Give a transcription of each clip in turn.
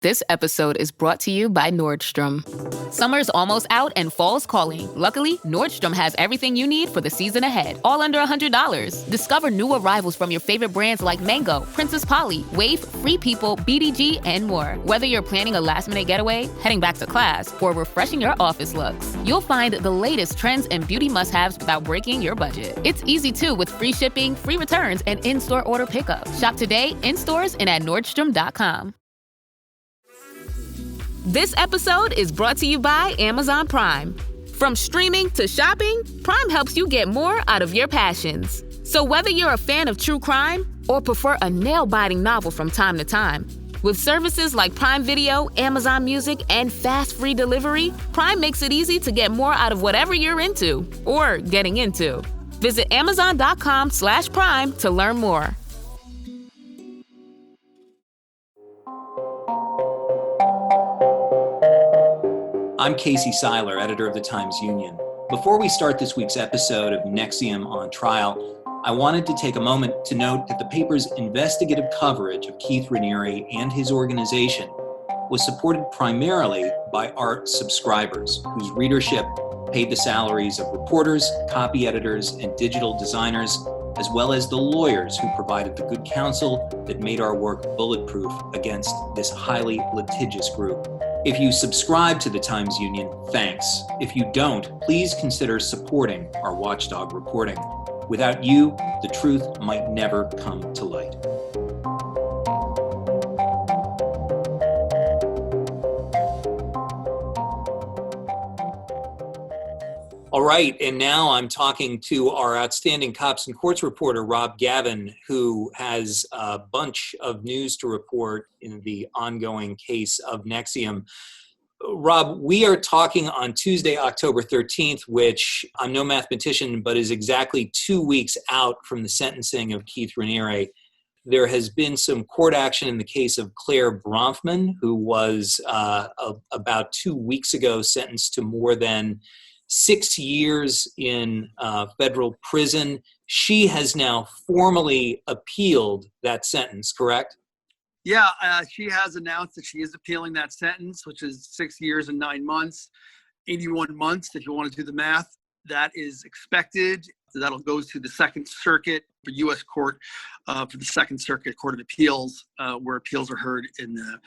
This episode is brought to you by Nordstrom. Summer's almost out and fall's calling. Luckily, Nordstrom has everything you need for the season ahead, all under $100. Discover new arrivals from your favorite brands like Mango, Princess Polly, Wave, Free People, BDG, and more. Whether you're planning a last-minute getaway, heading back to class, or refreshing your office looks, you'll find the latest trends and beauty must-haves without breaking your budget. It's easy, too, with free shipping, free returns, and in-store order pickup. Shop today, in stores, and at Nordstrom.com. This episode is brought to you by Amazon Prime. From streaming to shopping, Prime helps you get more out of your passions. So whether you're a fan of true crime or prefer a nail-biting novel from time to time, with services like Prime Video, Amazon Music, and fast free delivery, Prime makes it easy to get more out of whatever you're into or getting into. Visit Amazon.com/Prime to learn more. I'm Casey Seiler, editor of the Times-Union. Before we start this week's episode of NXIVM on Trial, I wanted to take a moment to note that the paper's investigative coverage of Keith Raniere and his organization was supported primarily by our subscribers, whose readership paid the salaries of reporters, copy editors, and digital designers, as well as the lawyers who provided the good counsel that made our work bulletproof against this highly litigious group. If you subscribe to the Times-Union, thanks. If you don't, please consider supporting our watchdog reporting. Without you, the truth might never come to light. All right, and now I'm talking to our outstanding Cops and Courts reporter, Rob Gavin, who has a bunch of news to report in the ongoing case of NXIVM. Rob, we are talking on Tuesday, October 13th, which I'm no mathematician, but is exactly 2 weeks out from the sentencing of Keith Raniere. There has been some court action in the case of Claire Bronfman, who was about 2 weeks ago sentenced to more than 6 years in federal prison. She has now formally appealed that sentence, correct? Yeah, she has announced that she is appealing that sentence, which is 6 years and 9 months, 81 months, if you want to do the math. That is expected. So that'll go to the Second Circuit for U.S. Court, for the Second Circuit Court of Appeals, where appeals are heard in the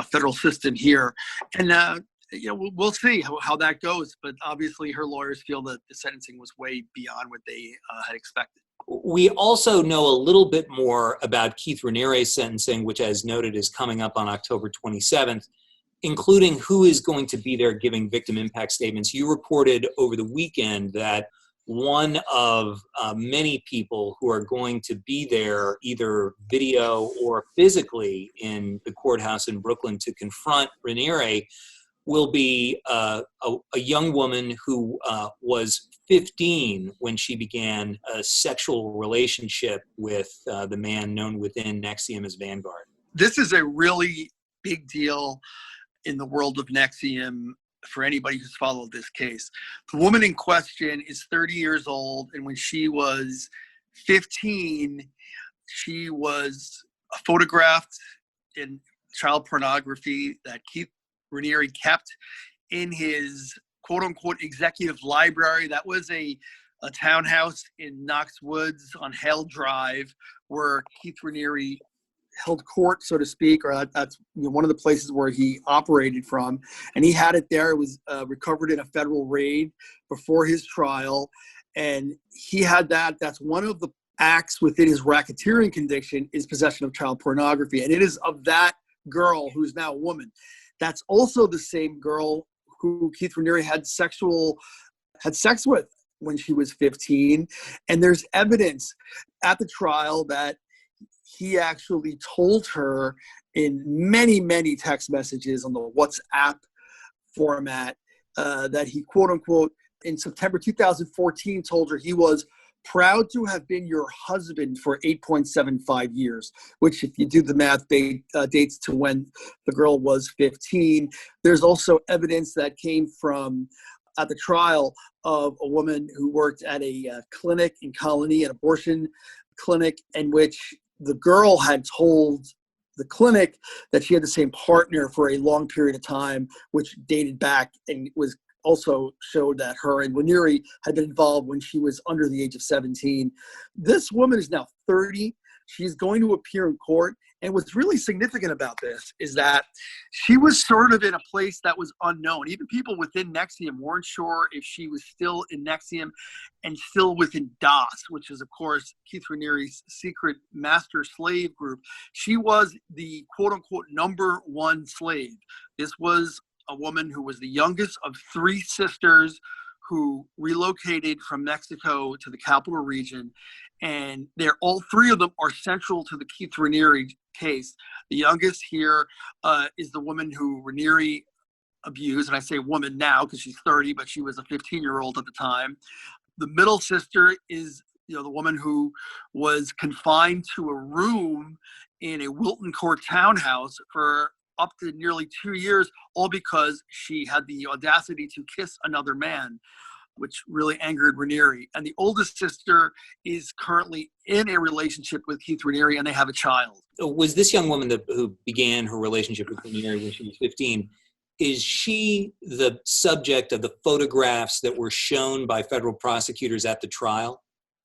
federal system here. And we'll see how that goes. But obviously, her lawyers feel that the sentencing was way beyond what they had expected. We also know a little bit more about Keith Raniere's sentencing, which, as noted, is coming up on October 27th, including who is going to be there giving victim impact statements. You reported over the weekend that one of many people who are going to be there, either video or physically in the courthouse in Brooklyn to confront Raniere, will be a young woman who was 15 when she began a sexual relationship with the man known within NXIVM as Vanguard. This is a really big deal in the world of NXIVM for anybody who's followed this case. The woman in question is 30 years old, and when she was 15, she was photographed in child pornography that Keith Raniere kept in his quote-unquote executive library. That was a townhouse in Knox Woods on Hale Drive where Keith Raniere held court, so to speak, or that's one of the places where he operated from. And he had it there. It was recovered in a federal raid before his trial. And he had that. That's one of the acts within his racketeering conviction is possession of child pornography. And it is of that girl who's now a woman. That's also the same girl who Keith Raniere had sex with when she was 15. And there's evidence at the trial that he actually told her in many, many text messages on the WhatsApp format that he, quote unquote, in September 2014 told her he was proud to have been your husband for 8.75 years, which if you do the math, dates to when the girl was 15. There's also evidence that came from at the trial of a woman who worked at a clinic in Colony, an abortion clinic, in which the girl had told the clinic, that she had the same partner for a long period of time, which dated back and was also showed that her and Raniere had been involved when she was under the age of 17. This woman is now 30. She's going to appear in court. And what's really significant about this is that she was sort of in a place that was unknown. Even people within NXIVM weren't sure if she was still in NXIVM and still within DOS, which is, of course, Keith Raniere's secret master slave group. She was the quote-unquote number one slave. This was a woman who was the youngest of three sisters who relocated from Mexico to the capital region. And all three of them are central to the Keith Raniere case. The youngest here is the woman who Raniere abused, and I say woman now because she's 30, but she was a 15-year-old at the time. The middle sister is the woman who was confined to a room in a Wilton Court townhouse for up to nearly 2 years, all because she had the audacity to kiss another man, which really angered Raniere. And the oldest sister is currently in a relationship with Keith Raniere, and they have a child. Was this young woman who began her relationship with Raniere when she was 15, is she the subject of the photographs that were shown by federal prosecutors at the trial?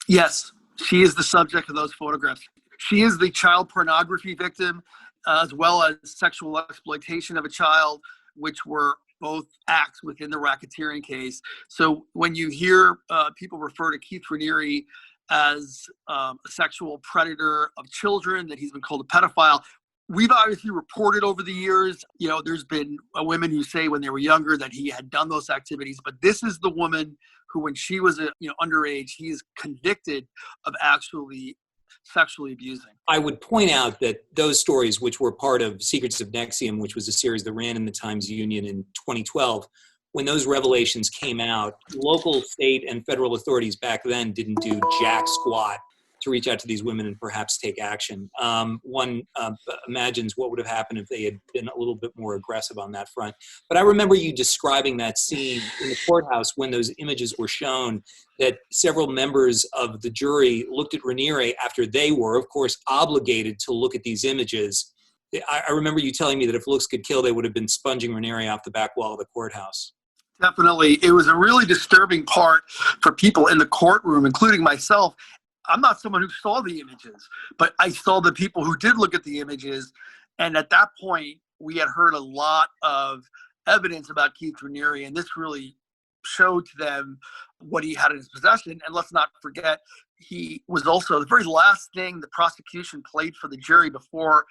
Yes, she is the subject of those photographs. She is the child pornography victim, as well as sexual exploitation of a child, which were both acts within the racketeering case. So when you hear people refer to Keith Raniere as a sexual predator of children, that he's been called a pedophile, we've obviously reported over the years, there's been women who say when they were younger that he had done those activities, but this is the woman who, when she was underage, he is convicted of actually sexually abusing. I would point out that those stories, which were part of Secrets of NXIVM, which was a series that ran in the Times-Union in 2012, when those revelations came out, local, state, and federal authorities back then didn't do jack squat to reach out to these women and perhaps take action. One imagines what would have happened if they had been a little bit more aggressive on that front. But I remember you describing that scene in the courthouse when those images were shown, that several members of the jury looked at Raniere after they were, of course, obligated to look at these images. I remember you telling me that if looks could kill, they would have been sponging Raniere off the back wall of the courthouse. Definitely. It was a really disturbing part for people in the courtroom, including myself. I'm not someone who saw the images, but I saw the people who did look at the images. And at that point, we had heard a lot of evidence about Keith Raniere, and this really showed to them what he had in his possession. And let's not forget, he was also the very last thing the prosecution played for the jury before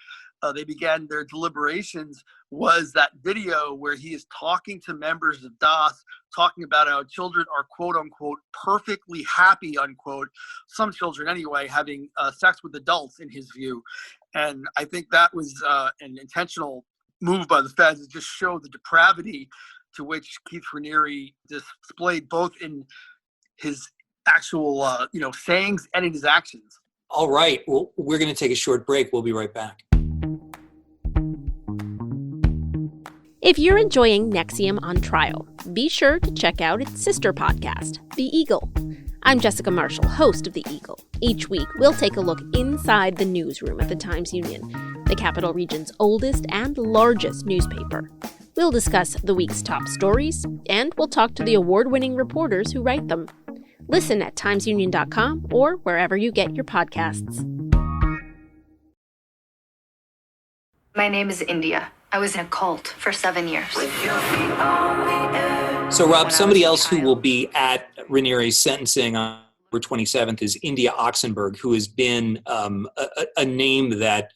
they began their deliberations was that video where he is talking to members of DOS, talking about how children are, quote unquote, perfectly happy, unquote, some children anyway, having sex with adults in his view. And I think that was an intentional move by the feds to just show the depravity to which Keith Raniere displayed both in his actual, sayings and in his actions. All right. Well, we're going to take a short break. We'll be right back. If you're enjoying NXIVM on Trial, be sure to check out its sister podcast, The Eagle. I'm Jessica Marshall, host of The Eagle. Each week, we'll take a look inside the newsroom at the Times-Union, the capital region's oldest and largest newspaper. We'll discuss the week's top stories, and we'll talk to the award-winning reporters who write them. Listen at timesunion.com or wherever you get your podcasts. My name is India. I was in a cult for 7 years. So, Rob, somebody else who will be at Raniere's sentencing on October 27th is India Oxenberg, who has been a name that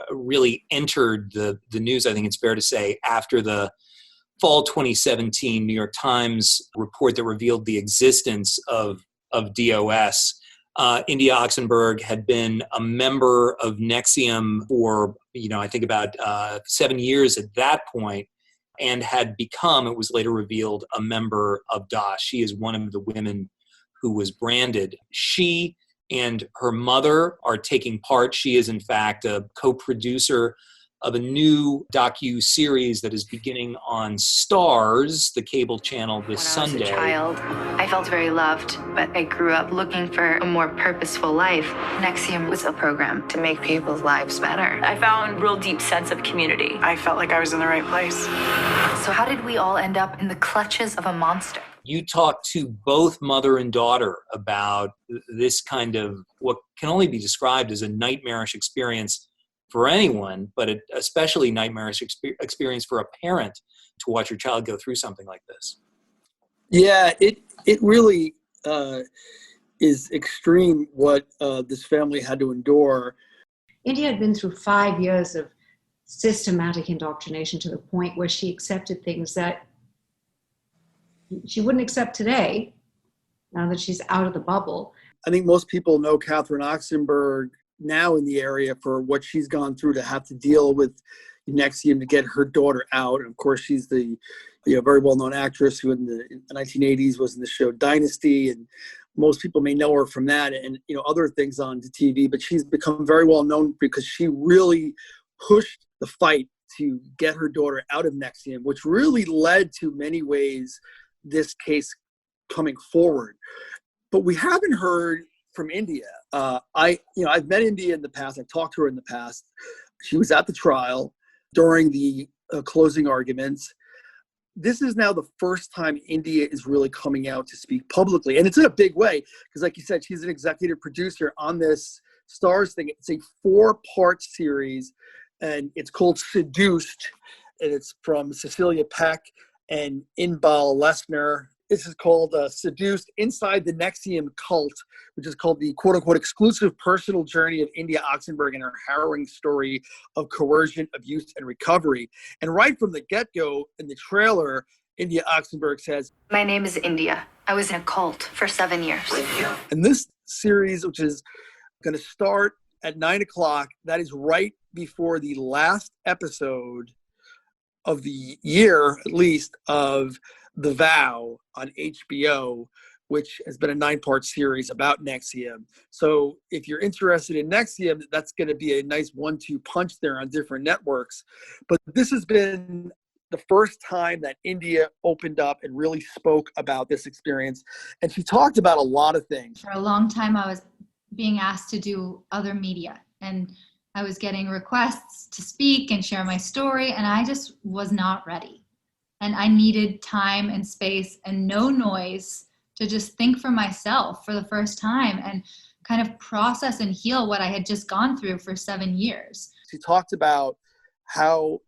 really entered the news, I think it's fair to say, after the fall 2017 New York Times report that revealed the existence of DOS. India Oxenberg had been a member of NXIVM for, I think about 7 years at that point, and had become, it was later revealed, a member of DOS. She is one of the women who was branded. She and her mother are taking part. She is, in fact, a co-producer of a new docu-series that is beginning on Starz, the cable channel, this Sunday. When I was a child, I felt very loved, but I grew up looking for a more purposeful life. NXIVM was a program to make people's lives better. I found a real deep sense of community. I felt like I was in the right place. So how did we all end up in the clutches of a monster? You talked to both mother and daughter about this kind of what can only be described as a nightmarish experience for anyone, but especially nightmarish experience for a parent to watch your child go through something like this. Yeah, it really is extreme what this family had to endure. India had been through 5 years of systematic indoctrination to the point where she accepted things that she wouldn't accept today, now that she's out of the bubble. I think most people know Catherine Oxenberg now in the area for what she's gone through to have to deal with NXIVM to get her daughter out. And of course, she's the very well-known actress who in the 1980s was in the show Dynasty, and most people may know her from that and other things on the TV. But she's become very well known because she really pushed the fight to get her daughter out of NXIVM, which really led to many ways this case coming forward. But we haven't heard from India. I've met India in the past. I've talked to her in the past. She was at the trial during the closing arguments. This is now the first time India is really coming out to speak publicly. And it's in a big way because, like you said, she's an executive producer on this Starz thing. It's a 4-part series, and it's called Seduced. And it's from Cecilia Peck and Inbal Lesner. This is called Seduced Inside the NXIVM Cult, which is called the quote-unquote exclusive personal journey of India Oxenberg and her harrowing story of coercion, abuse, and recovery. And right from the get-go in the trailer, India Oxenberg says, My name is India. I was in a cult for 7 years. and this series, which is going to start at 9 o'clock, that is right before the last episode of the year, at least, of The Vow on HBO, which has been a 9-part series about NXIVM. So if you're interested in NXIVM, that's going to be a nice 1-2 punch there on different networks. But this has been the first time that India opened up and really spoke about this experience. And she talked about a lot of things. For a long time, I was being asked to do other media, and I was getting requests to speak and share my story, and I just was not ready. And I needed time and space and no noise to just think for myself for the first time and kind of process and heal what I had just gone through for 7 years. She talked about how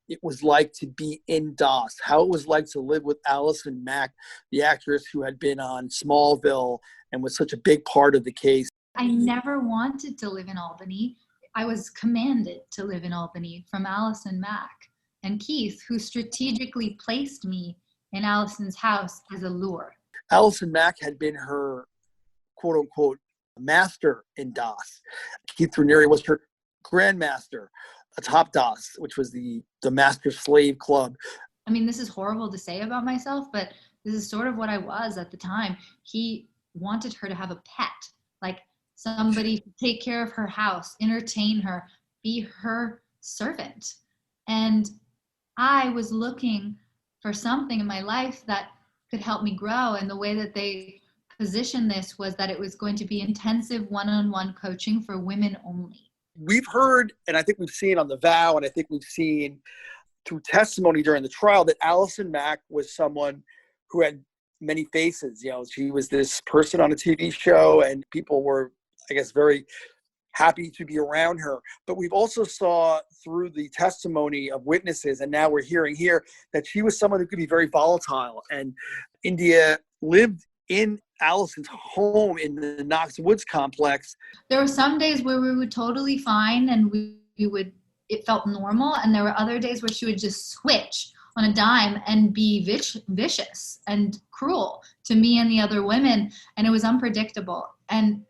it was like to be in DOS, how it was like to live with Allison Mack, the actress who had been on Smallville and was such a big part of the case. I never wanted to live in Albany. I was commanded to live in Albany from Allison Mack and Keith, who strategically placed me in Allison's house as a lure. Allison Mack had been her quote-unquote master in DOS. Keith Raniere was her grandmaster, a top DOS, which was the master slave club. I mean, this is horrible to say about myself, but this is sort of what I was at the time. He wanted her to have a pet, like somebody to take care of her house, entertain her, be her servant. And I was looking for something in my life that could help me grow. And the way that they positioned this was that it was going to be intensive one-on-one coaching for women only. We've heard, and I think we've seen on The Vow, and I think we've seen through testimony during the trial, that Allison Mack was someone who had many faces. She was this person on a TV show, and people were, I guess, very happy to be around her. But we've also saw through the testimony of witnesses, and now we're hearing here, that she was someone who could be very volatile. And India lived in Allison's home in the Knox Woods complex. There were some days where we were totally fine and it felt normal. And there were other days where she would just switch on a dime and be vicious and cruel to me and the other women. And it was unpredictable. And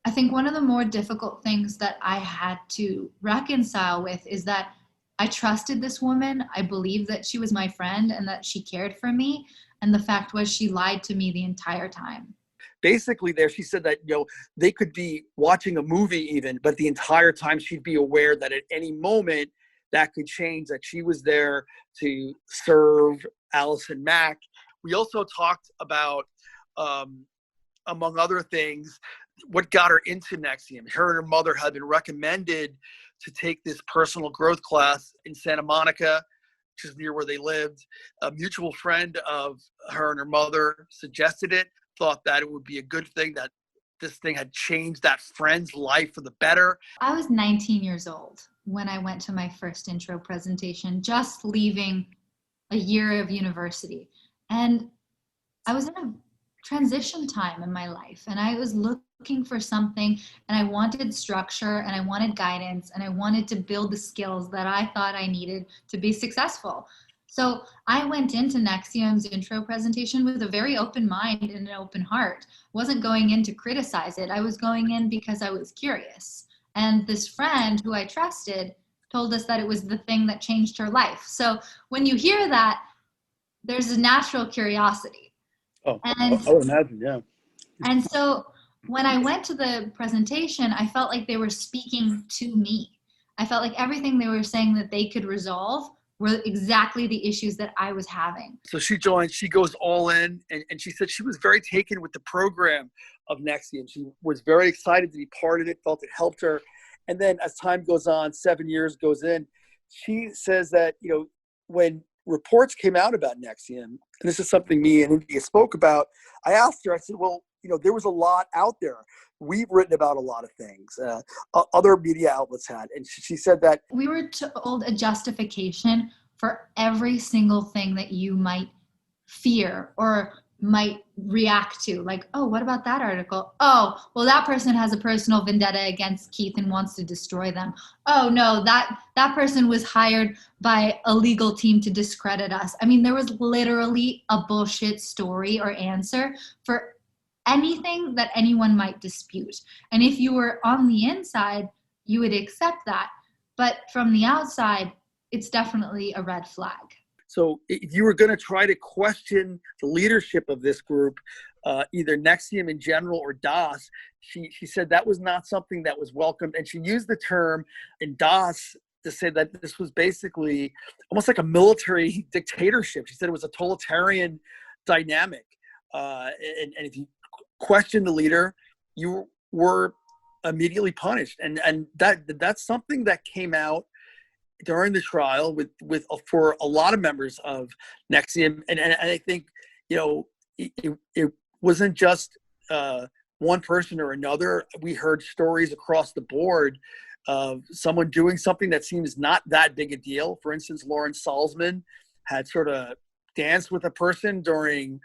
I think one of the more difficult things that I had to reconcile with is that I trusted this woman. I believed that she was my friend and that she cared for me. And the fact was she lied to me the entire time. Basically there, she said that, they could be watching a movie even, but the entire time she'd be aware that at any moment that could change, that she was there to serve Allison Mack. We also talked about, among other things, what got her into NXIVM. Her and her mother had been recommended to take this personal growth class in Santa Monica, which is near where they lived. A mutual friend of her and her mother suggested it, thought that it would be a good thing, that this thing had changed that friend's life for the better. I was 19 years old when I went to my first intro presentation, just leaving a year of university. And I was in a transition time in my life, and I was looking for something, and I wanted structure, and I wanted guidance, and I wanted to build the skills that I thought I needed to be successful. So I went into NXIVM's intro presentation with a very open mind and an open heart. I wasn't going in to criticize it. I was going in because I was curious. And this friend who I trusted told us that it was the thing that changed her life. So when you hear that, there's a natural curiosity. Oh, and I would imagine, yeah. And so when I went to the presentation, I felt like they were speaking to me. I felt like everything they were saying that they could resolve were exactly the issues that I was having. So she joins, she goes all in, and she said she was very taken with the program of NXIVM. She was very excited to be part of it, felt it helped her. And then as time goes on, 7 years goes in, she says that, you know, when reports came out about NXIVM, and this is something me and India spoke about, I asked her, I said, well, you know, there was a lot out there. We've written about a lot of things. Other media outlets had. And she said that we were told a justification for every single thing that you might fear or might react to. Like, oh, what about that article? Oh, well, that person has a personal vendetta against Keith and wants to destroy them. Oh, no, that person was hired by a legal team to discredit us. I mean, there was literally a bullshit story or answer for anything that anyone might dispute. And if you were on the inside, you would accept that. But from the outside, it's definitely a red flag. So if you were going to try to question the leadership of this group, either NXIVM in general or DAS, she said that was not something that was welcomed. And she used the term in DAS to say that this was basically almost like a military dictatorship. She said it was a totalitarian dynamic. And if you question the leader, you were immediately punished. And that's something that came out during the trial with for a lot of members of NXIVM. And I think, you know, it wasn't just one person or another. We heard stories across the board of someone doing something that seems not that big a deal. For instance, Lawrence Salzman had sort of danced with a person during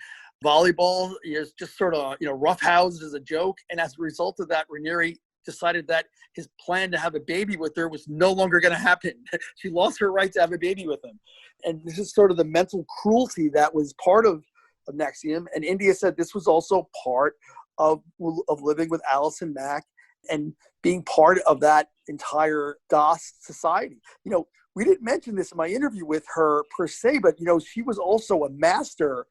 volleyball, just sort of, you know, roughhoused as a joke. And as a result of that, Raniere decided that his plan to have a baby with her was no longer going to happen. She lost her right to have a baby with him. And this is sort of the mental cruelty that was part of NXIVM. And India said this was also part of living with Allison Mack and being part of that entire DAS society. You know, we didn't mention this in my interview with her per se, but, you know, she was also a master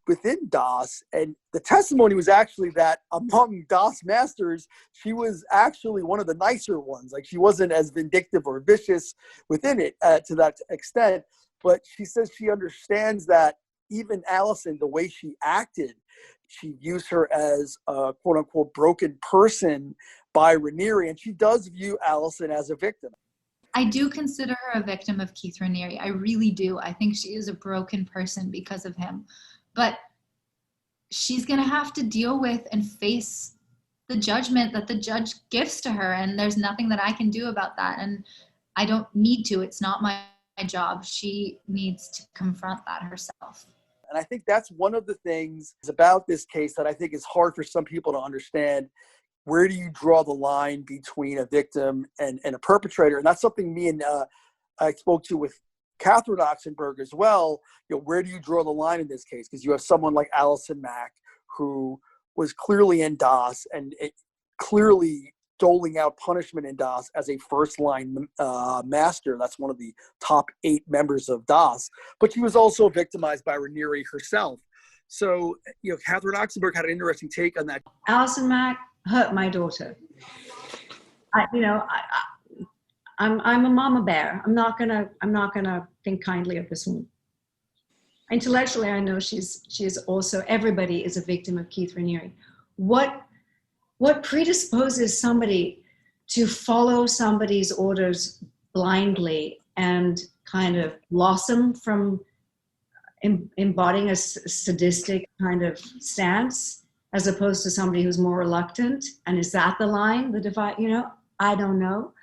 within DAS, and the testimony was actually that among DAS masters, she was actually one of the nicer ones. Like, she wasn't as vindictive or vicious within it to that extent, but she says she understands that even Allison, the way she acted, she views her as a quote-unquote broken person by Raniere, and she does view Allison as a victim. I do consider her a victim of Keith Raniere. I really do. I think she is a broken person because of him. But she's going to have to deal with and face the judgment that the judge gives to her. And there's nothing that I can do about that. And I don't need to. It's not my job. She needs to confront that herself. And I think that's one of the things about this case that I think is hard for some people to understand. Where do you draw the line between a victim and a perpetrator? And that's something me and I spoke to with Catherine Oxenberg as well. You know, where do you draw the line in this case? Because you have someone like Allison Mack, who was clearly in DAS and clearly doling out punishment in DAS as a first-line master. That's one of the top 8 members of DAS. But she was also victimized by Raniere herself. So, you know, Catherine Oxenberg had an interesting take on that. I'm a mama bear. I'm not gonna think kindly of this woman. Intellectually, I know she is also, everybody is a victim of Keith Raniere. What predisposes somebody to follow somebody's orders blindly and kind of blossom from embodying a sadistic kind of stance, as opposed to somebody who's more reluctant? And is that the line, the divide? I don't know.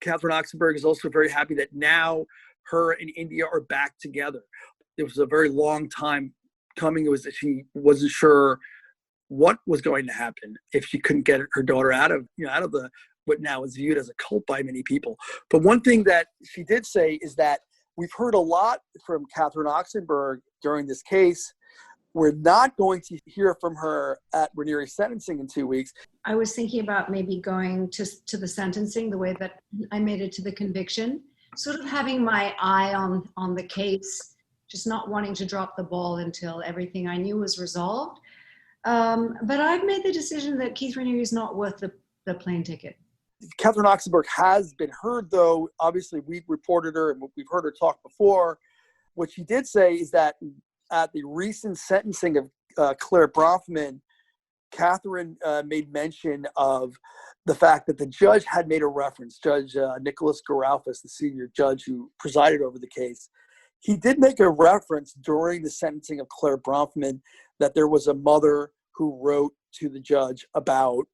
Catherine Oxenberg is also very happy that now her and India are back together. It was a very long time coming. It was that she wasn't sure what was going to happen if she couldn't get her daughter out of the what now is viewed as a cult by many people. But one thing that she did say is that we've heard a lot from Catherine Oxenberg during this case. We're not going to hear from her at Raniere's sentencing in 2 weeks. I was thinking about maybe going to the sentencing the way that I made it to the conviction, sort of having my eye on the case, just not wanting to drop the ball until everything I knew was resolved. But I've made the decision that Keith Raniere is not worth the plane ticket. Catherine Oxenberg has been heard, though. Obviously, we've reported her and we've heard her talk before. What she did say is that at the recent sentencing of Claire Bronfman, Catherine made mention of the fact that the judge had made a reference, Judge Nicholas Garalfas, the senior judge who presided over the case. He did make a reference during the sentencing of Claire Bronfman that there was a mother who wrote to the judge about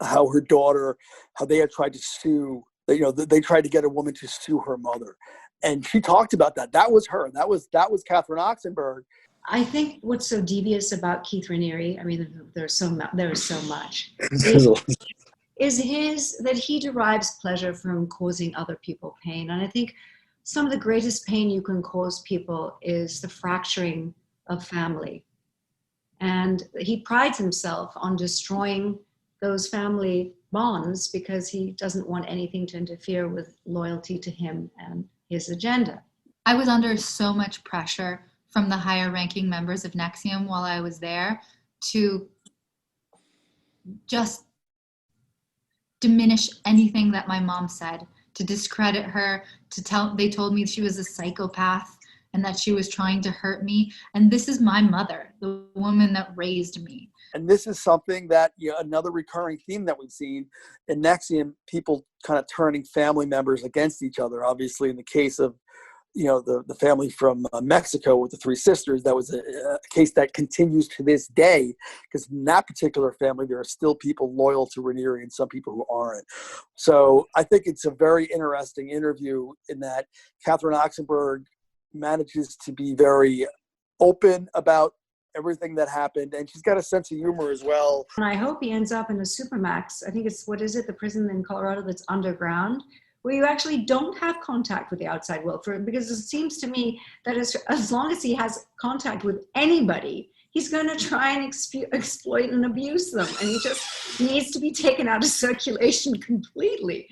how her daughter, how they had tried to sue, they tried to get a woman to sue her mother. And she talked about that. That was her. That was Catherine Oxenberg. I think what's so devious about Keith Raniere, I mean, there is so much, is that he derives pleasure from causing other people pain. And I think some of the greatest pain you can cause people is the fracturing of family. And he prides himself on destroying those family bonds because he doesn't want anything to interfere with loyalty to him and his agenda. I was under so much pressure from the higher ranking members of NXIVM while I was there to just diminish anything that my mom said, to discredit her, they told me she was a psychopath and that she was trying to hurt me. And this is my mother, the woman that raised me. And this is something that, another recurring theme that we've seen in NXIVM, people kind of turning family members against each other. Obviously, in the case of, the family from Mexico with the three sisters, that was a case that continues to this day, because in that particular family, there are still people loyal to Raniere and some people who aren't. So I think it's a very interesting interview in that Catherine Oxenberg manages to be very open about everything that happened, and she's got a sense of humor as well. And I hope he ends up in a supermax. I think it's, the prison in Colorado that's underground, where you actually don't have contact with the outside world. Because it seems to me that as long as he has contact with anybody, he's going to try and exploit and abuse them. And he just needs to be taken out of circulation completely.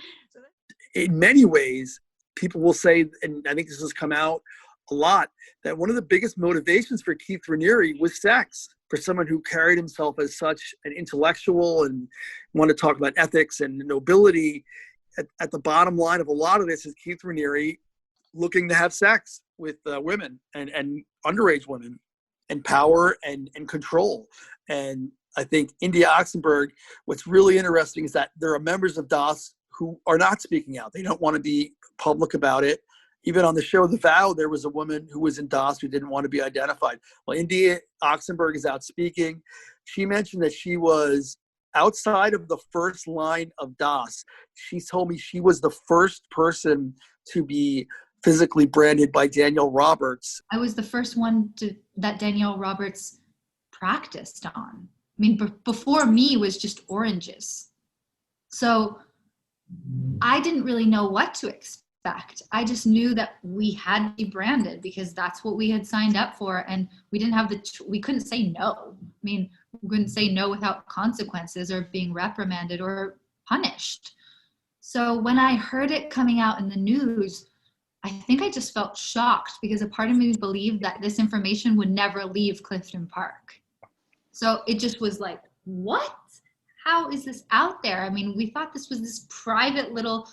In many ways, people will say, and I think this has come out a lot, that one of the biggest motivations for Keith Raniere was sex. For someone who carried himself as such an intellectual and wanted to talk about ethics and nobility, at the bottom line of a lot of this is Keith Raniere looking to have sex with women and underage women, and power and control. And I think India Oxenberg, what's really interesting is that there are members of DOS who are not speaking out. They don't want to be public about it. Even on the show The Vow, there was a woman who was in DOS who didn't want to be identified. Well, India Oxenberg is out speaking. She mentioned that she was outside of the first line of DOS. She told me she was the first person to be physically branded by Danielle Roberts. I was the first one that Danielle Roberts practiced on. I mean, before me was just oranges. So I didn't really know what to expect. I just knew that we had to be branded because that's what we had signed up for, and we didn't have we couldn't say no. I mean, we couldn't say no without consequences or being reprimanded or punished. So when I heard it coming out in the news, I think I just felt shocked because a part of me believed that this information would never leave Clifton Park. So it just was like, what? How is this out there? I mean, we thought this was this private little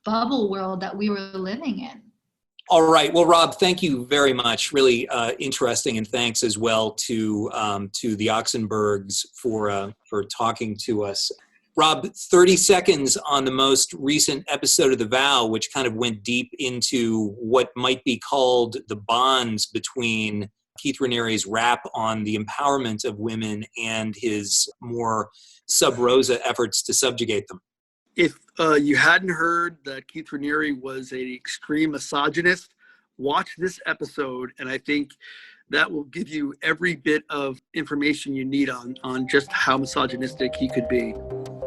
bubble world that we were living in. All right. Well, Rob, thank you very much. Really interesting, and thanks as well to the Oxenbergs for talking to us. Rob, 30 seconds on the most recent episode of The Vow, which kind of went deep into what might be called the bonds between Keith Raniere's rap on the empowerment of women and his more sub rosa efforts to subjugate them. If you hadn't heard that Keith Raniere was an extreme misogynist, watch this episode, and I think that will give you every bit of information you need on just how misogynistic he could be.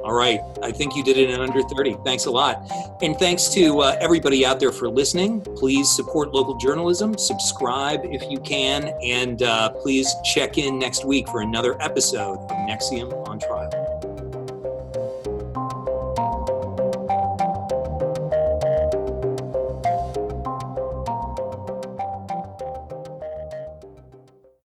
All right. I think you did it in under 30. Thanks a lot. And thanks to everybody out there for listening. Please support local journalism, subscribe if you can, and please check in next week for another episode of NXIVM on Trial.